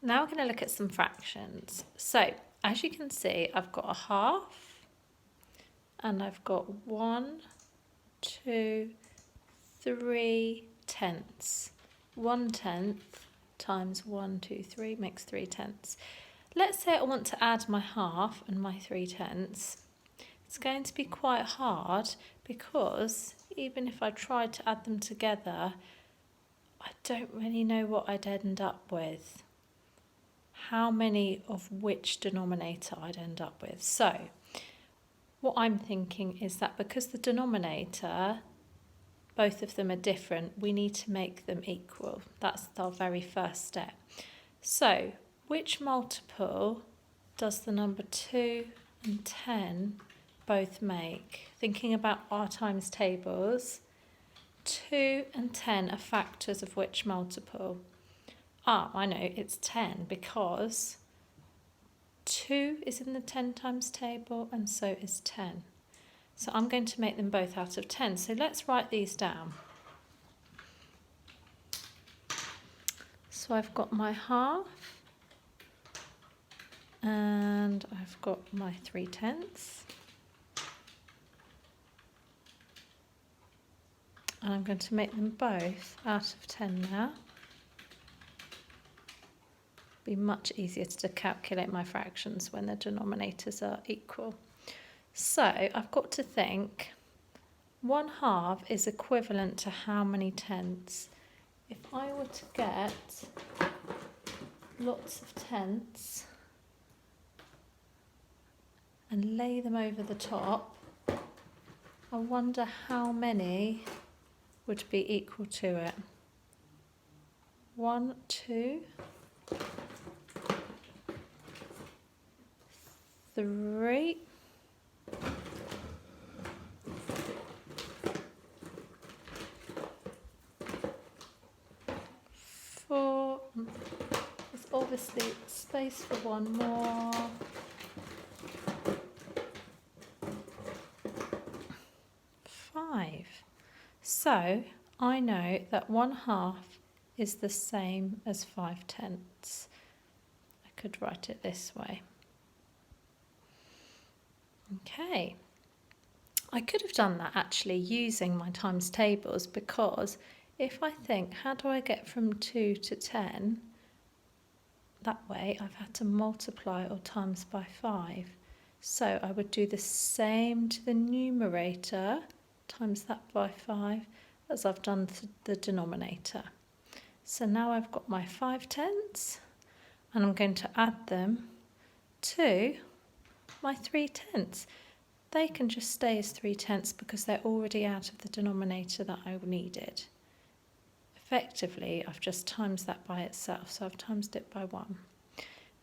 Now we're going to look at some fractions. So, as you can see, I've got a half and I've got 1, 2, 3 tenths. 1/10 times 1, 2, 3 makes 3 tenths. Let's say I want to add my half and my 3 tenths. It's going to be quite hard because even if I tried to add them together, I don't really know what I'd end up with. How many of which denominator I'd end up with. So, what I'm thinking is that because the denominator, both of them are different, we need to make them equal. That's our very first step. So, which multiple does the number 2 and 10 both make? Thinking about our times tables, 2 and 10 are factors of which multiple? I know, it's 10 because 2 is in the 10 times table and so is 10. So I'm going to make them both out of 10. So let's write these down. So I've got my half and I've got my 3 tenths. And I'm going to make them both out of 10 now. Be much easier to calculate my fractions when the denominators are equal. So I've got to think 1/2 is equivalent to how many tenths? If I were to get lots of tenths and lay them over the top, I wonder how many would be equal to it. 1, 2, 3, 4. There's obviously space for one more. 5. So I know that 1/2 is the same as 5 tenths. I could write it this way. Okay. I could have done that actually using my times tables, because if I think, how do I get from 2 to 10? That way I've had to multiply or times by 5. So I would do the same to the numerator, times that by 5, as I've done to the denominator. So now I've got my 5 tenths and I'm going to add them to my 3 tenths. They can just stay as 3 tenths because they're already out of the denominator that I needed. Effectively, I've just times that by itself, so I've timesed it by 1.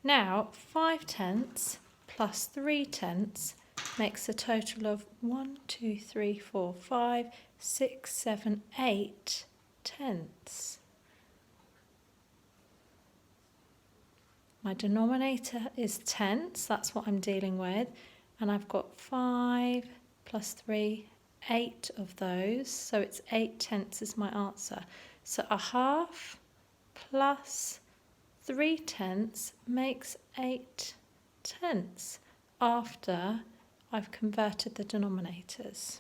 Now, 5 tenths plus 3 tenths makes a total of 1, 2, 3, 4, 5, 6, 7, 8 tenths. My denominator is tenths, that's what I'm dealing with, and I've got 5 plus 3, 8 of those, so it's 8 tenths is my answer. So 1/2 plus 3 tenths makes 8 tenths after I've converted the denominators.